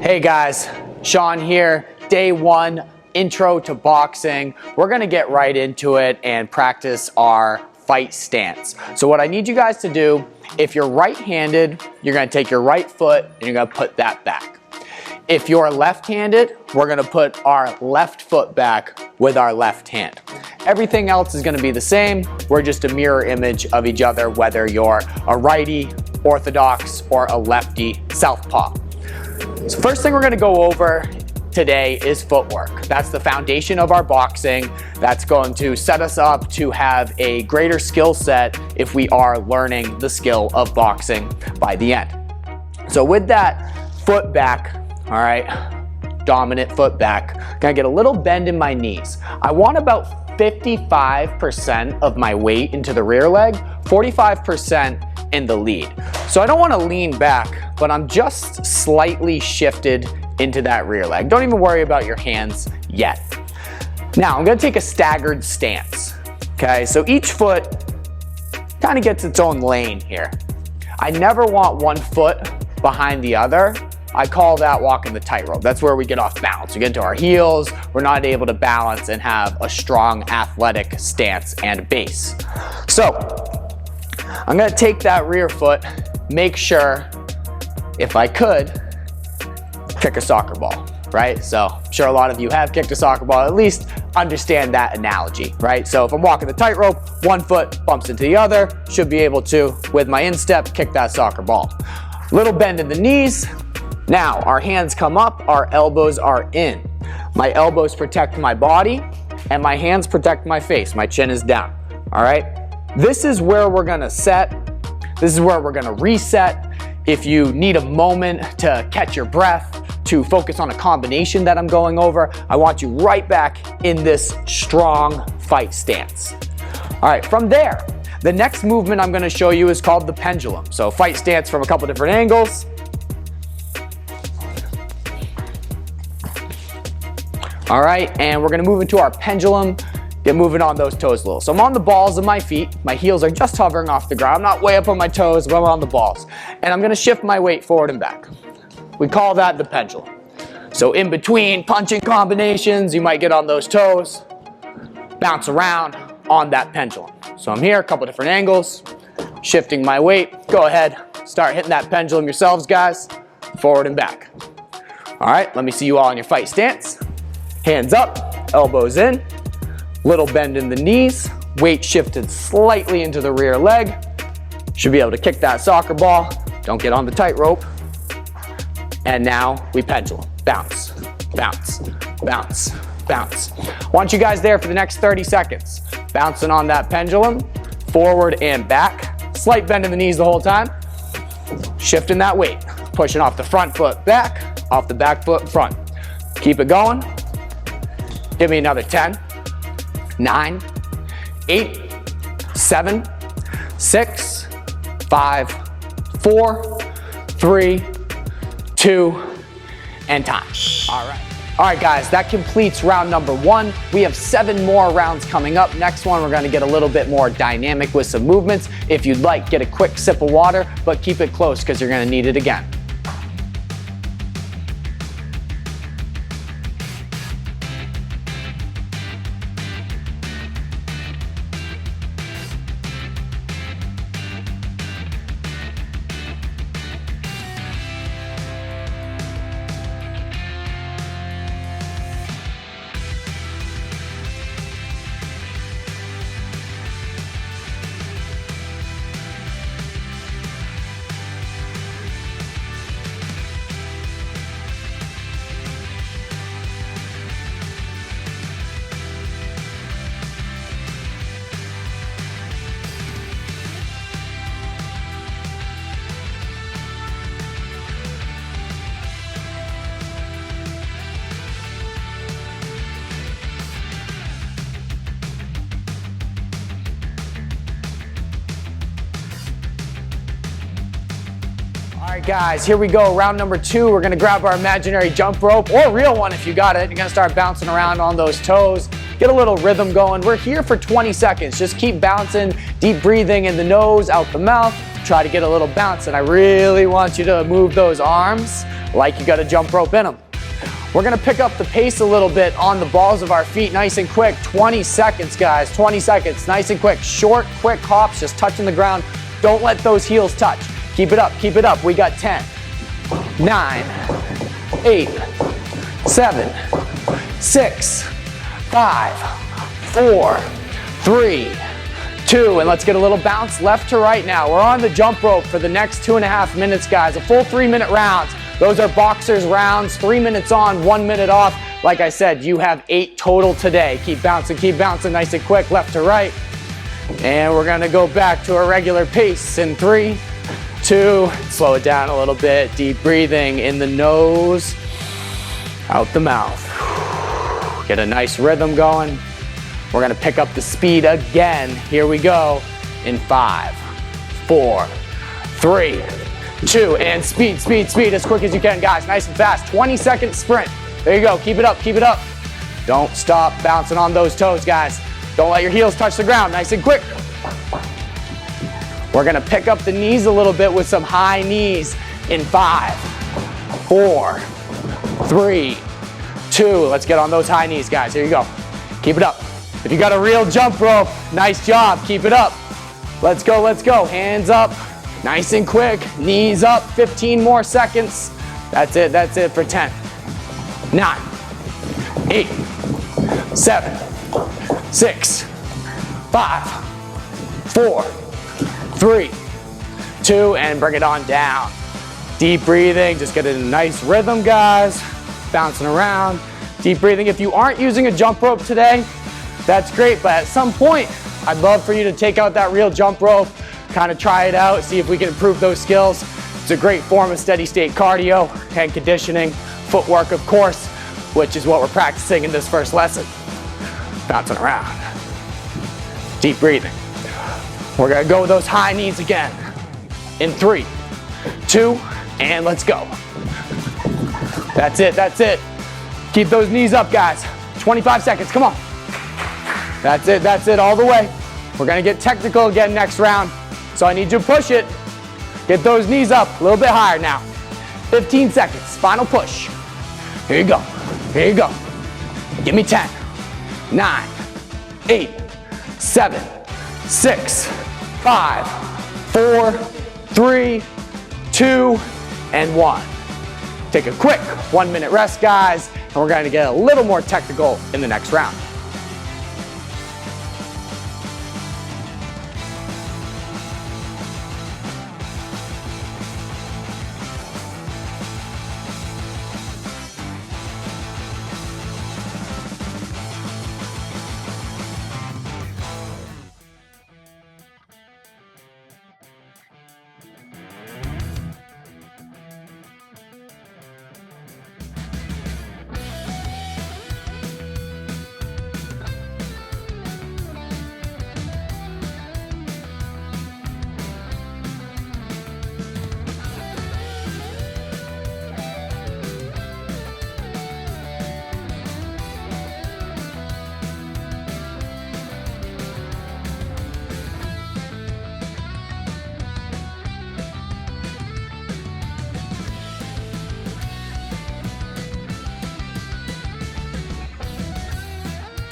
Hey guys, Sean here, day one, intro to boxing. We're gonna get right into it and practice our fight stance. So what I need you guys to do, if you're right-handed, you're gonna take your right foot and you're gonna put that back. If you're left-handed, we're gonna put our left foot back with our left hand. Everything else is gonna be the same. We're just a mirror image of each other, whether you're a righty, orthodox, or a lefty, southpaw. So first thing we're gonna go over today is footwork. That's the foundation of our boxing. That's going to set us up to have a greater skill set if we are learning the skill of boxing by the end. So with that foot back, all right, dominant foot back, gonna get a little bend in my knees. I want about 55% of my weight into the rear leg, 45% in the lead. So I don't want to lean back, but I'm just slightly shifted into that rear leg. Don't even worry about your hands yet. Now I'm going to take a staggered stance. Okay, so each foot kind of gets its own lane here. I never want one foot behind the other. I call that walking the tightrope. That's where we get off balance. We get into our heels, we're not able to balance and have a strong athletic stance and base. So I'm gonna take that rear foot, make sure, if I could, kick a soccer ball, right? So I'm sure a lot of you have kicked a soccer ball, at least understand that analogy, right? So if I'm walking the tightrope, one foot bumps into the other, should be able to, with my instep, kick that soccer ball. Little bend in the knees. Now our hands come up, our elbows are in. My elbows protect my body and my hands protect my face. My chin is down, all right? This is where we're gonna set. This is where we're gonna reset. If you need a moment to catch your breath, to focus on a combination that I'm going over, I want you right back in this strong fight stance. All right, from there, the next movement I'm gonna show you is called the pendulum. So fight stance from a couple different angles. All right, and we're gonna move into our pendulum. Get moving on those toes a little. So I'm on the balls of my feet. My heels are just hovering off the ground. I'm not way up on my toes, but I'm on the balls. And I'm gonna shift my weight forward and back. We call that the pendulum. So in between punching combinations, you might get on those toes, bounce around on that pendulum. So I'm here, a couple different angles, shifting my weight. Go ahead, start hitting that pendulum yourselves, guys, forward and back. All right, let me see you all in your fight stance. Hands up, elbows in. Little bend in the knees, weight shifted slightly into the rear leg. Should be able to kick that soccer ball. Don't get on the tightrope. And now we pendulum. Bounce, bounce, bounce, bounce. Want you guys there for the next 30 seconds. Bouncing on that pendulum, forward and back. Slight bend in the knees the whole time. Shifting that weight. Pushing off the front foot back, off the back foot front. Keep it going. Give me another 10. 9, 8, 7, 6, 5, 4, 3, 2, and time. All right guys, that completes round number one. We have 7 more rounds coming up. Next one, we're gonna get a little bit more dynamic with some movements. If you'd like, get a quick sip of water, but keep it close because you're gonna need it again. All right, guys, here we go. Round number 2. We're gonna grab our imaginary jump rope, or real one if you got it. You're gonna start bouncing around on those toes. Get a little rhythm going. We're here for 20 seconds. Just keep bouncing, deep breathing in the nose, out the mouth. try to get a little bounce, and I really want you to move those arms like you got a jump rope in them. We're gonna pick up the pace a little bit on the balls of our feet, nice and quick. 20 seconds, guys, 20 seconds, nice and quick. Short, quick hops, just touching the ground. Don't let those heels touch. Keep it up, keep it up. We got 10, 9, 8, 7, 6, 5, 4, 3, 2, and let's get a little bounce left to right now. We're on the jump rope for the next 2.5 minutes, guys. A full 3-minute rounds. Those are boxers rounds, 3 minutes on, 1 minute off. Like I said, you have 8 total today. Keep bouncing, nice and quick, left to right. And we're gonna go back to our regular pace in 3, 2, slow it down a little bit. Deep breathing in the nose, out the mouth. Get a nice rhythm going. We're gonna pick up the speed again. Here we go in 5, 4, 3, 2, and speed, speed, speed as quick as you can, guys. Nice and fast. 20-second sprint. There you go. Keep it up, keep it up. Don't stop bouncing on those toes, guys. Don't let your heels touch the ground. Nice and quick. We're gonna pick up the knees a little bit with some high knees in 5, 4, 3, 2. Let's get on those high knees, guys. Here you go. Keep it up. If you got a real jump rope, nice job. Keep it up. Let's go, let's go. Hands up. Nice and quick, knees up, 15 more seconds. That's it for 10, 9, 8, 7, 6, 5, 4, 3, 2, and bring it on down. Deep breathing, just get in a nice rhythm, guys. Bouncing around, deep breathing. If you aren't using a jump rope today, that's great, but at some point, I'd love for you to take out that real jump rope, kind of try it out, see if we can improve those skills. It's a great form of steady state cardio and conditioning, footwork of course, which is what we're practicing in this first lesson. Bouncing around. Deep breathing. We're gonna go with those high knees again. In 3, 2, and let's go. That's it, that's it. Keep those knees up, guys. 25 seconds, come on. That's it, all the way. We're gonna get technical again next round. So I need you to push it. Get those knees up a little bit higher now. 15 seconds, final push. Here you go, here you go. Give me 10, 9, 8, 7, 6, 5, 4, 3, 2, and 1. Take a quick 1-minute rest, guys, and we're gonna get a little more technical in the next round.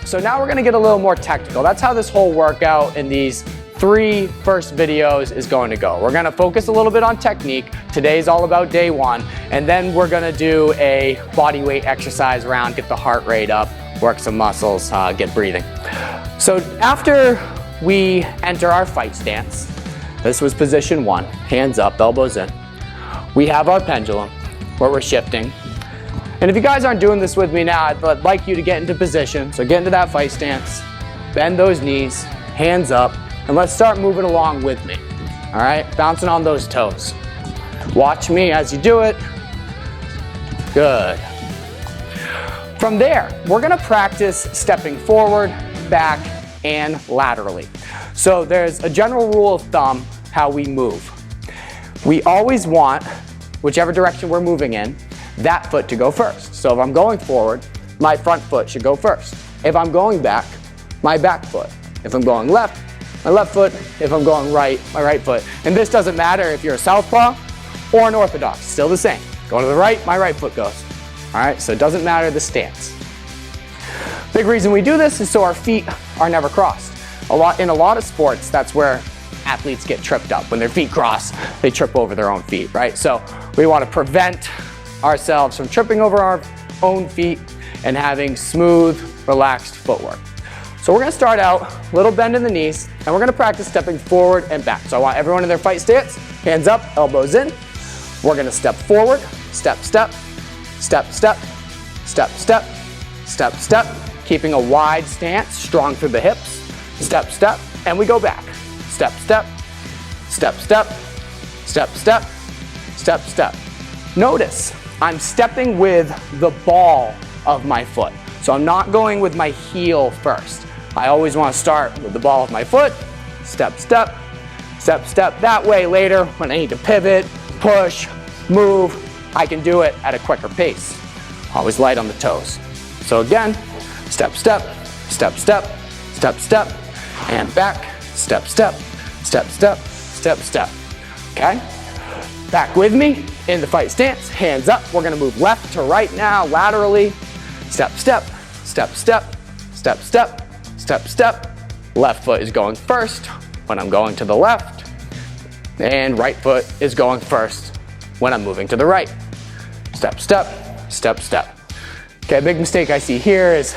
So now we're gonna get a little more technical. That's how this whole workout in these 3 first videos is going to go. We're gonna focus a little bit on technique. Today's all about day 1. And then we're gonna do a body weight exercise round, get the heart rate up, work some muscles, get breathing. So after we enter our fight stance, this was position 1, hands up, elbows in. We have our pendulum where we're shifting. And if you guys aren't doing this with me now, I'd like you to get into position. So get into that fight stance, bend those knees, hands up, and let's start moving along with me. All right, bouncing on those toes. Watch me as you do it. Good. From there, we're gonna practice stepping forward, back, and laterally. So there's a general rule of thumb how we move. We always want, whichever direction we're moving in, that foot to go first. So if I'm going forward, my front foot should go first. If I'm going back, my back foot. If I'm going left, my left foot. If I'm going right, my right foot. And this doesn't matter if you're a southpaw or an orthodox, still the same. Going to the right, my right foot goes. All right, so it doesn't matter the stance. Big reason we do this is so our feet are never crossed. In a lot of sports, that's where athletes get tripped up. When their feet cross, they trip over their own feet, right? So we want to prevent ourselves from tripping over our own feet and having smooth, relaxed footwork. So we're gonna start out, a little bend in the knees, and we're gonna practice stepping forward and back. So I want everyone in their fight stance, hands up, elbows in. We're gonna step forward, step, step, step, step, step, step, step, step, keeping a wide stance, strong through the hips, step, step, and we go back. Step, step, step, step, step, step, step, step. Notice, I'm stepping with the ball of my foot. So I'm not going with my heel first. I always want to start with the ball of my foot, step, step, step, step. That way later, when I need to pivot, push, move, I can do it at a quicker pace. Always light on the toes. So again, step, step, step, step, step, step, and back, step, step, step, step, step, step. Okay? Back with me in the fight stance, hands up. We're gonna move left to right now, laterally. Step, step, step, step, step, step, step, step. Left foot is going first when I'm going to the left, and right foot is going first when I'm moving to the right. Step, step, step, step. Okay, a big mistake I see here is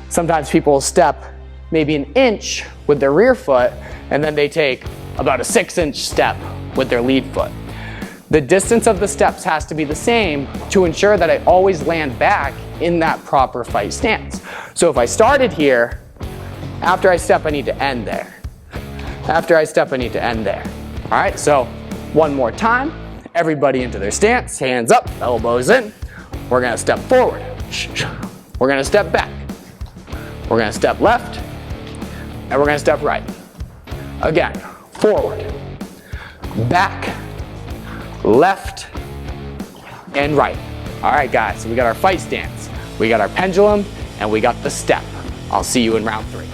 sometimes people will step maybe an inch with their rear foot, and then they take about a 6-inch step with their lead foot. The distance of the steps has to be the same to ensure that I always land back in that proper fight stance. So if I started here, after I step, I need to end there. After I step, I need to end there. All right, so one more time. Everybody into their stance, hands up, elbows in. We're gonna step forward. We're gonna step back. We're gonna step left, and we're gonna step right. Again, forward, back, left, and right. All right, guys, so we got our fight stance, we got our pendulum, and we got the step. I'll see you in round 3.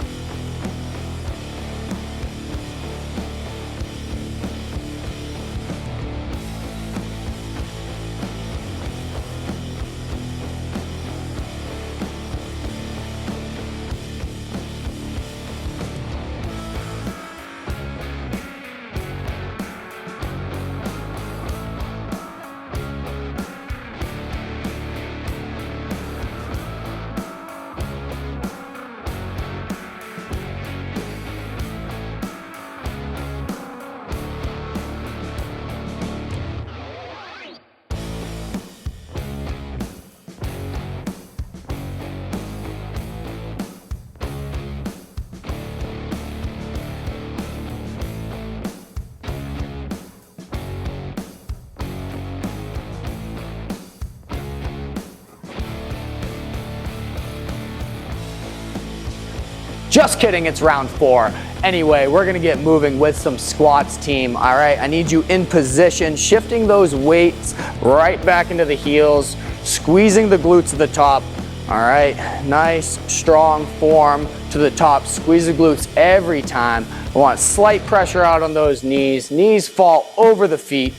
Just kidding, it's round 4. Anyway, we're gonna get moving with some squats, team. All right, I need you in position, shifting those weights right back into the heels, squeezing the glutes to the top. All right, nice, strong form to the top. Squeeze the glutes every time. I want slight pressure out on those knees. Knees fall over the feet.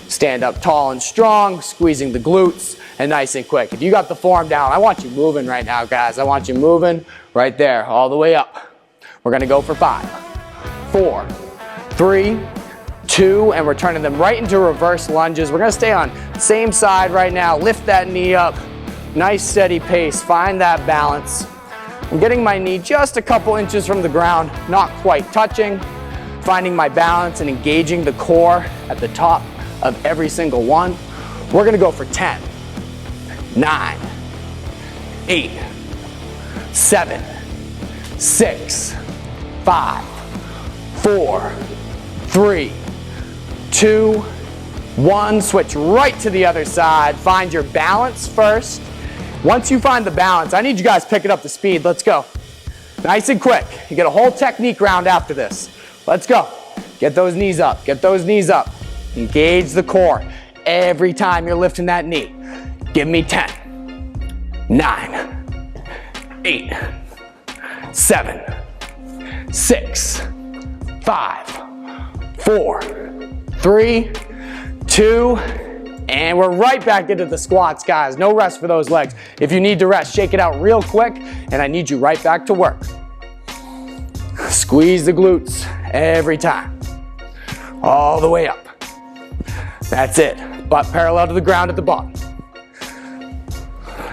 Stand up tall and strong, squeezing the glutes, and nice and quick. If you got the form down, I want you moving right now, guys. I want you moving right there, all the way up. We're gonna go for 5, 4, 3, 2, and we're turning them right into reverse lunges. We're gonna stay on same side right now. Lift that knee up. Nice steady pace, find that balance. I'm getting my knee just a couple inches from the ground, not quite touching. Finding my balance and engaging the core at the top of every single one. We're gonna go for 10, 9, 8, 7, 6, 5, 4, 3, 2, 1. Switch right to the other side. Find your balance first. Once you find the balance, I need you guys picking up the speed. Let's go. Nice and quick. You get a whole technique round after this. Let's go. Get those knees up. Get those knees up. Engage the core every time you're lifting that knee. Give me 10, 9, 8, 7, 6, 5, 4, 3, 2, and we're right back into the squats, guys. No rest for those legs. If you need to rest, shake it out real quick, and I need you right back to work. Squeeze the glutes every time. All the way up. That's it. Butt parallel to the ground at the bottom.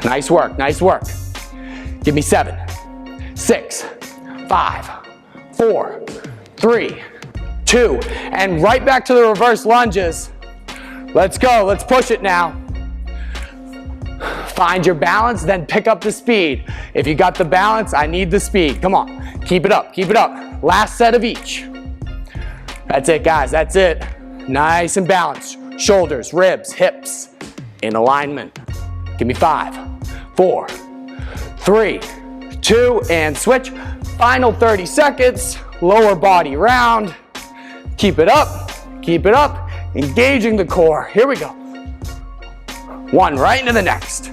Nice work, nice work. Give me 7, 6, 5, 4, 3, 2, and right back to the reverse lunges. Let's go, let's push it now. Find your balance, then pick up the speed. If you got the balance, I need the speed. Come on, keep it up, keep it up. Last set of each. That's it, guys, that's it. Nice and balanced. Shoulders, ribs, hips in alignment. Give me 5, 4, 3, 2, and switch. Final 30 seconds, lower body round. Keep it up, engaging the core. Here we go. 1 right into the next.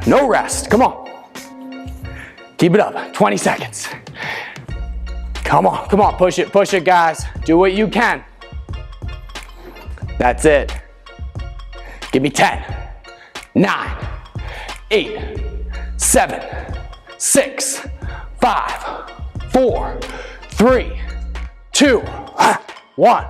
No rest, come on. Keep it up, 20 seconds. Come on, come on, push it, guys. Do what you can. That's it. Give me 10, 9, 8, 7, 6, 5, 4, 3, 2, 1.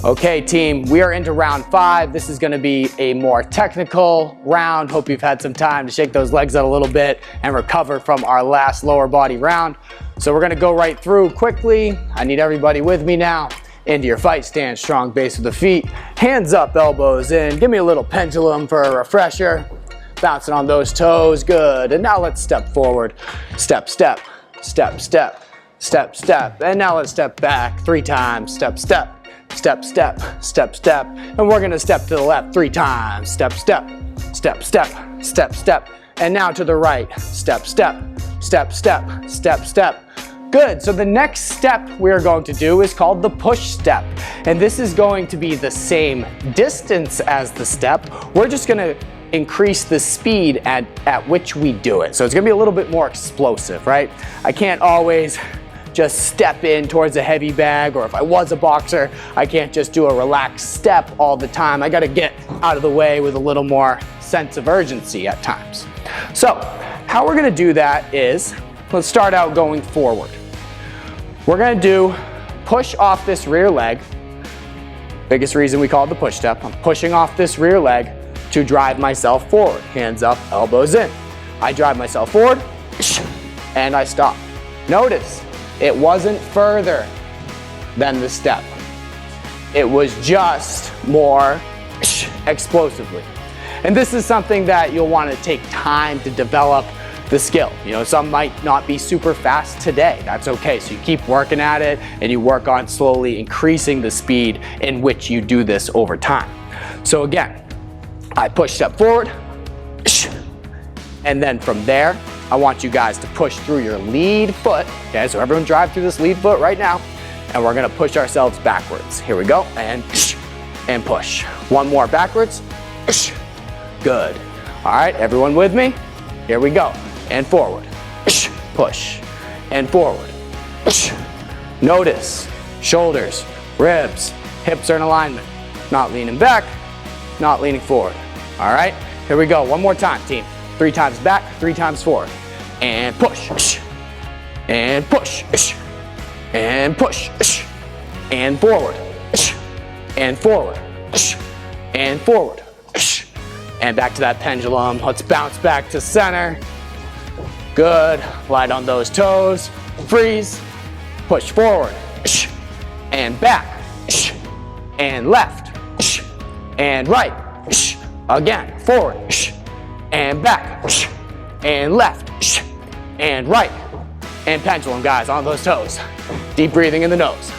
Okay, team, we are into round 5. This is gonna be a more technical round. Hope you've had some time to shake those legs out a little bit and recover from our last lower body round. So we're gonna go right through quickly. I need everybody with me now. Into your fight stance, strong base of the feet. Hands up, elbows in. Give me a little pendulum for a refresher. Bouncing on those toes, good. And now let's step forward. Step, step, step, step, step, step. And now let's step back 3 times. Step, step. Step, step, step, step, and we're gonna step to the left 3 times. Step, step, step, step, step, step, and now to the right. Step, step, step, step, step, step. Good, so the next step we're going to do is called the push step, and this is going to be the same distance as the step. We're just gonna increase the speed at which we do it. So it's gonna be a little bit more explosive, right? I can't always just step in towards a heavy bag, or if I was a boxer, I can't just do a relaxed step all the time. I gotta get out of the way with a little more sense of urgency at times. So how we're gonna do that is, let's start out going forward. We're gonna do push off this rear leg. Biggest reason we call it the push step. I'm pushing off this rear leg to drive myself forward. Hands up, elbows in. I drive myself forward, and I stop. Notice, it wasn't further than the step. It was just more explosively. And this is something that you'll want to take time to develop the skill. You know, some might not be super fast today. That's okay. So you keep working at it and you work on slowly increasing the speed in which you do this over time. So again, I push step forward, and then from there, I want you guys to push through your lead foot. Okay, so everyone drive through this lead foot right now, and we're gonna push ourselves backwards. Here we go, and push. One more backwards, good. All right, everyone with me? Here we go, and forward, push, and forward. Notice, shoulders, ribs, hips are in alignment. Not leaning back, not leaning forward. All right, here we go, one more time, team. 3 times back, 3 times forward. And push, and push, and push, and forward, and forward, and forward, and back to that pendulum. Let's bounce back to center. Good, light on those toes, freeze, push forward, and back, and left, and right, again, forward, and back, and left, and right, and pendulum, guys, on those toes. Deep breathing in the nose,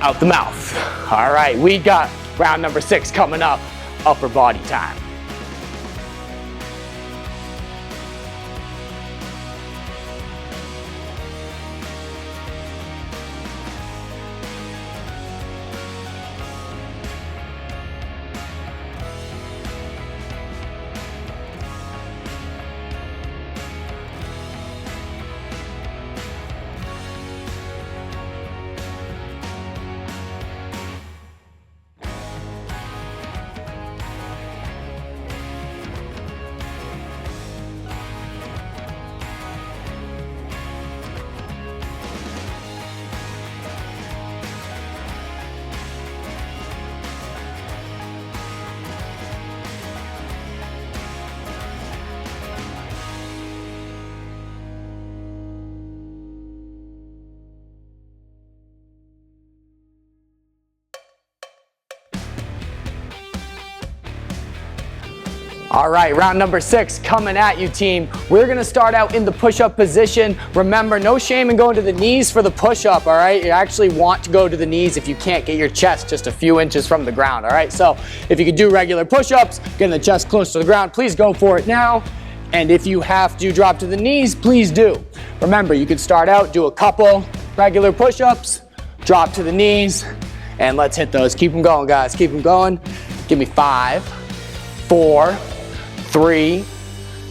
out the mouth. All right, we got round number 6 coming up, upper body time. All right, round number 6 coming at you, team. We're gonna start out in the push-up position. Remember, no shame in going to the knees for the push-up, all right? You actually want to go to the knees if you can't get your chest just a few inches from the ground, all right? So if you could do regular push-ups, getting the chest close to the ground, please go for it now. And if you have to drop to the knees, please do. Remember, you can start out, do a couple regular push-ups, drop to the knees, and let's hit those. Keep them going, guys, keep them going. Give me 5, 4, 3,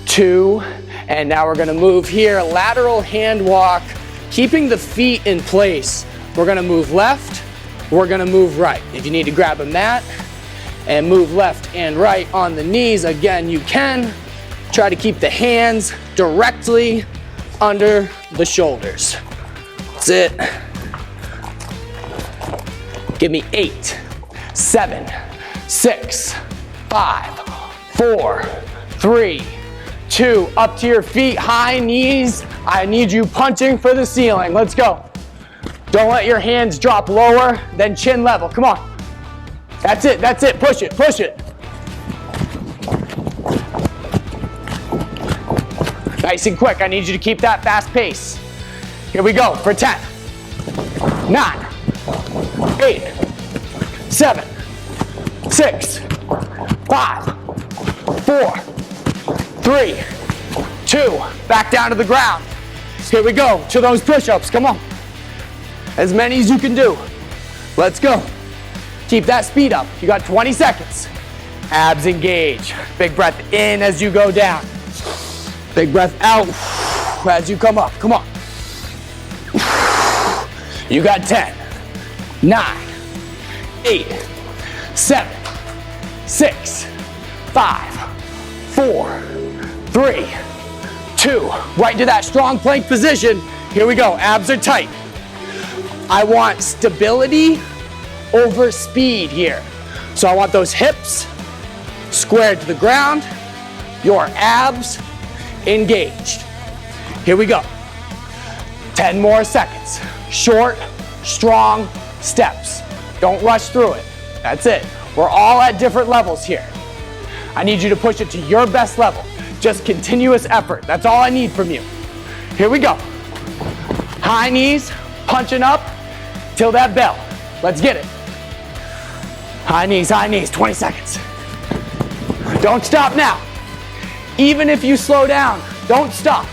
2, and now we're gonna move here, lateral hand walk, keeping the feet in place. We're gonna move left, we're gonna move right. If you need to grab a mat and move left and right on the knees, again, you can. Try to keep the hands directly under the shoulders. That's it. Give me 8, 7, 6, 5, 4, 3, 2, up to your feet, high knees. I need you punching for the ceiling. Let's go. Don't let your hands drop lower than chin level. Come on. That's it, that's it. Push it, push it. Nice and quick. I need you to keep that fast pace. Here we go for 10, 9, 8, 7, 6, 5, 4, 3, 2, back down to the ground. Here we go to those push-ups, come on. As many as you can do. Let's go. Keep that speed up. You got 20 seconds. Abs engage. Big breath in as you go down. Big breath out as you come up, come on. You got 10, 9, 8, 7, 6, 5, 4, 3, 2, right into that strong plank position. Here we go, abs are tight. I want stability over speed here. So I want those hips squared to the ground, your abs engaged. Here we go. 10 more seconds. Short, strong steps. Don't rush through it. That's it. We're all at different levels here. I need you to push it to your best level. Just continuous effort. That's all I need from you. Here we go. High knees, punching up till that bell. Let's get it. High knees, 20 seconds. Don't stop now. Even if you slow down, don't stop.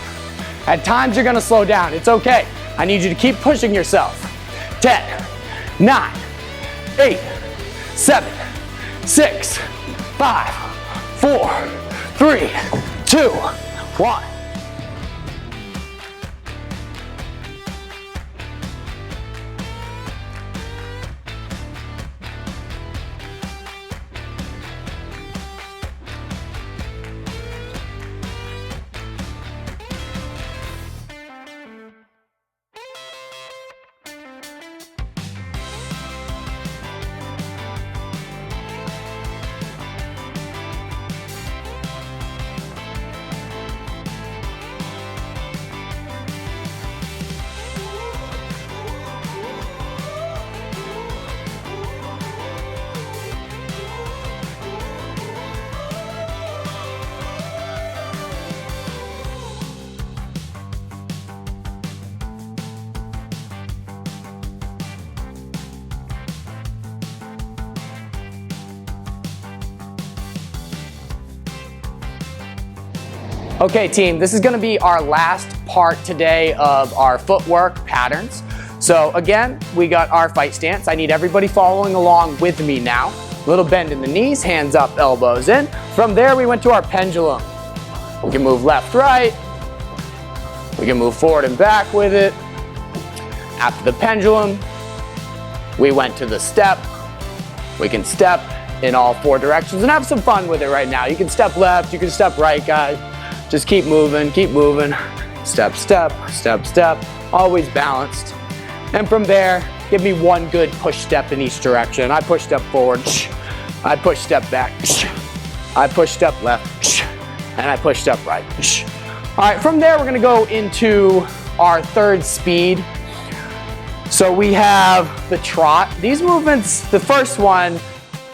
At times you're gonna slow down, it's okay. I need you to keep pushing yourself. 10, 9, 8, 7, 6, 5, 4, 3, 2, 1. Okay team, this is gonna be our last part today of our footwork patterns. So again, we got our fight stance. I need everybody following along with me now. Little bend in the knees, hands up, elbows in. From there, we went to our pendulum. We can move left, right. We can move forward and back with it. After the pendulum, we went to the step. We can step in all 4 directions and have some fun with it right now. You can step left, you can step right, guys. Just keep moving, keep moving. Step, step, step, step, always balanced. And from there, give me 1 good push step in each direction. I push step forward, I push step back, I push step left, and I push step right. All right, from there, we're gonna go into our 3rd speed. So we have the trot. These movements, the first one,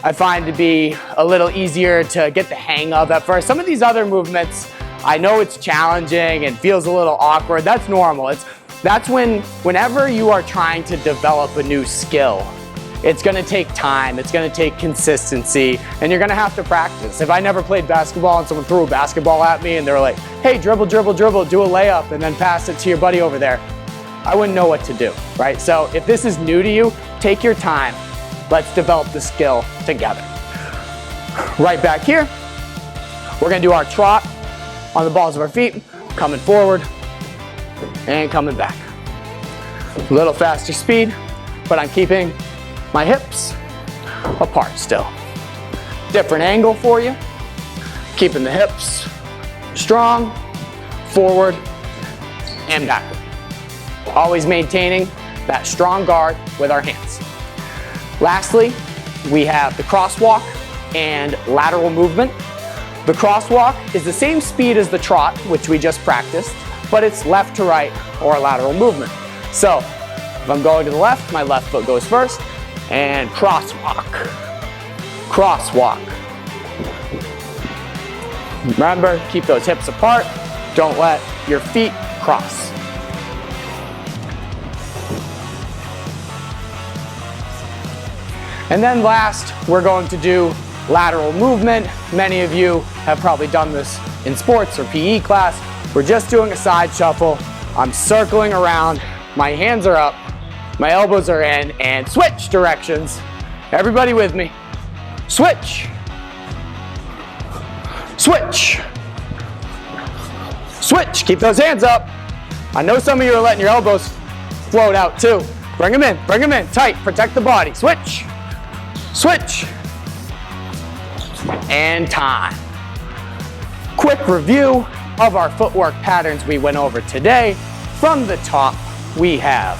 I find to be a little easier to get the hang of at first. Some of these other movements, I know it's challenging and feels a little awkward. That's normal. That's whenever you are trying to develop a new skill, it's gonna take time, it's gonna take consistency, and you're gonna have to practice. If I never played basketball and someone threw a basketball at me and they were like, hey, dribble, dribble, dribble, do a layup and then pass it to your buddy over there, I wouldn't know what to do, right? So if this is new to you, take your time. Let's develop the skill together. Right back here, we're gonna do our trot on the balls of our feet, coming forward and coming back. A little faster speed, but I'm keeping my hips apart still. Different angle for you, keeping the hips strong, forward and backward. Always maintaining that strong guard with our hands. Lastly, we have the crosswalk and lateral movement. The crosswalk is the same speed as the trot, which we just practiced, but it's left to right or lateral movement. So if I'm going to the left, my left foot goes first, and crosswalk, crosswalk. Remember, keep those hips apart. Don't let your feet cross. And then last, we're going to do lateral movement. Many of you have probably done this in sports or PE class. We're just doing a side shuffle. I'm circling around, my hands are up, my elbows are in, and switch directions. Everybody with me. Switch. Switch. Switch. Keep those hands up. I know some of you are letting your elbows float out too. Bring them in, tight, protect the body. Switch. Switch. And time. Quick review of our footwork patterns we went over today. From the top, we have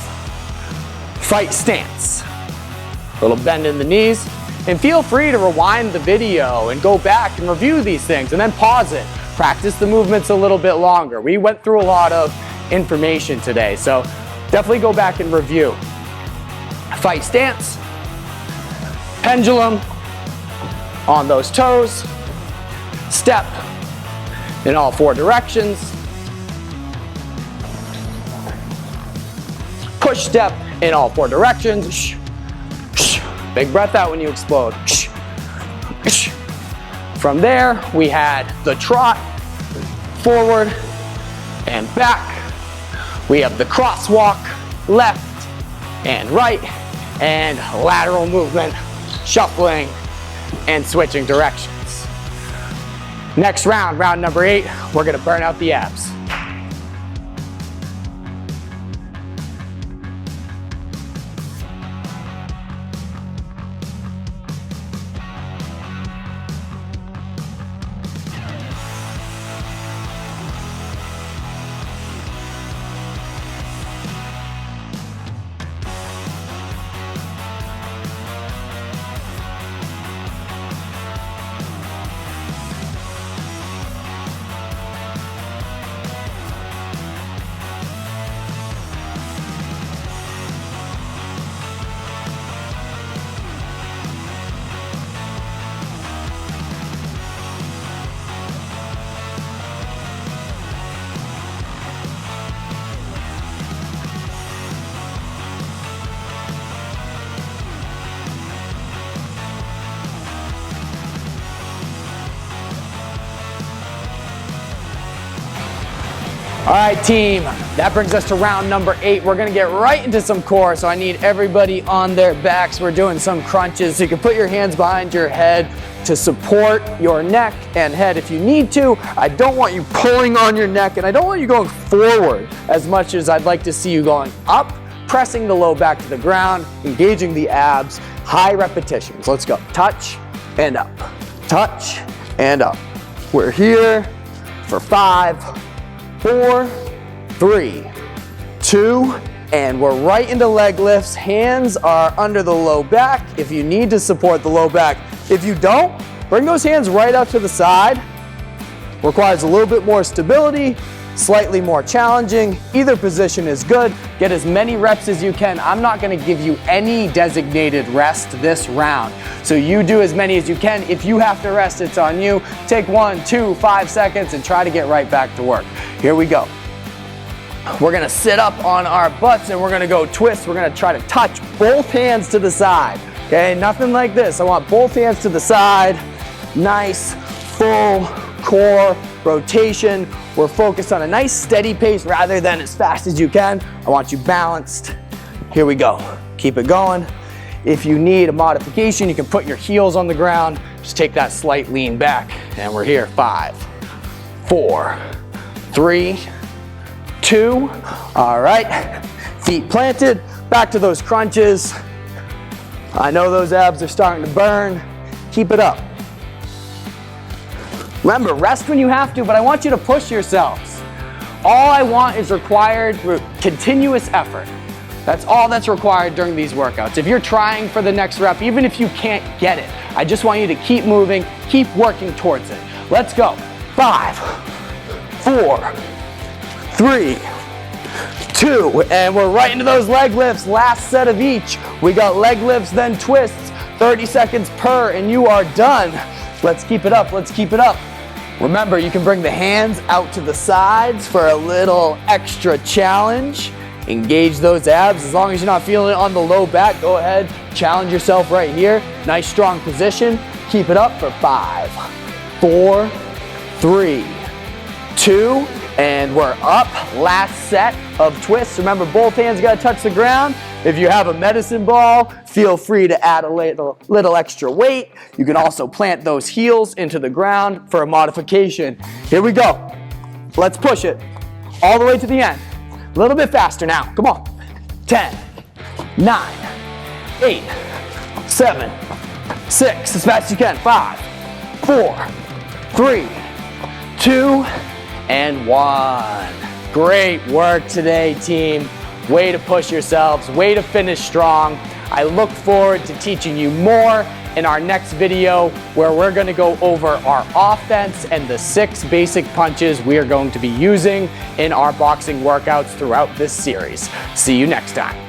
fight stance. A little bend in the knees. And feel free to rewind the video and go back and review these things and then pause it. Practice the movements a little bit longer. We went through a lot of information today, so definitely go back and review. Fight stance. Pendulum on those toes. Step in all 4 directions. Push step in all 4 directions. Big breath out when you explode. From there, we had the trot, forward and back. We have the crosswalk, left and right, and lateral movement, shuffling and switching directions. Next round, round number 8, we're gonna burn out the abs. All right, team, that brings us to round number 8. We're gonna get right into some core, so I need everybody on their backs. We're doing some crunches, so you can put your hands behind your head to support your neck and head if you need to. I don't want you pulling on your neck, and I don't want you going forward as much as I'd like to see you going up, pressing the low back to the ground, engaging the abs, high repetitions. Let's go. Touch and up, touch and up. We're here for 5, 4, 3, 2, and we're right into leg lifts. Hands are under the low back if you need to support the low back. If you don't, bring those hands right out to the side. Requires a little bit more stability, slightly more challenging. Either position is good. Get as many reps as you can. I'm not gonna give you any designated rest this round. So you do as many as you can. If you have to rest, it's on you. Take 1, 2, 5 seconds and try to get right back to work. Here we go. We're gonna sit up on our butts and we're gonna go twist. We're gonna try to touch both hands to the side. Okay, nothing like this. I want both hands to the side. Nice, full core rotation. We're focused on a nice steady pace rather than as fast as you can. I want you balanced. Here we go. Keep it going. If you need a modification, you can put your heels on the ground. Just take that slight lean back. And we're here. 5, 4, 3, 2. All right. Feet planted. Back to those crunches. I know those abs are starting to burn. Keep it up. Remember, rest when you have to, but I want you to push yourselves. All I want is required continuous effort. That's all that's required during these workouts. If you're trying for the next rep, even if you can't get it, I just want you to keep moving, keep working towards it. Let's go. 5, 4, 3, 2, and we're right into those leg lifts. Last set of each. We got leg lifts, then twists, 30 seconds per, and you are done. Let's keep it up, let's keep it up. Remember, you can bring the hands out to the sides for a little extra challenge. Engage those abs. As long as you're not feeling it on the low back, go ahead, challenge yourself right here. Nice strong position. Keep it up for 5, 4, 3, 2, and we're up. Last set of twists. Remember, both hands gotta touch the ground. If you have a medicine ball, feel free to add a little extra weight. You can also plant those heels into the ground for a modification. Here we go. Let's push it all the way to the end. A little bit faster now. Come on. 10, 9, 8, 7, 6. As fast as you can. 5, 4, 3, 2, and 1. Great work today, team. Way to push yourselves, way to finish strong. I look forward to teaching you more in our next video where we're gonna go over our offense and the 6 basic punches we are going to be using in our boxing workouts throughout this series. See you next time.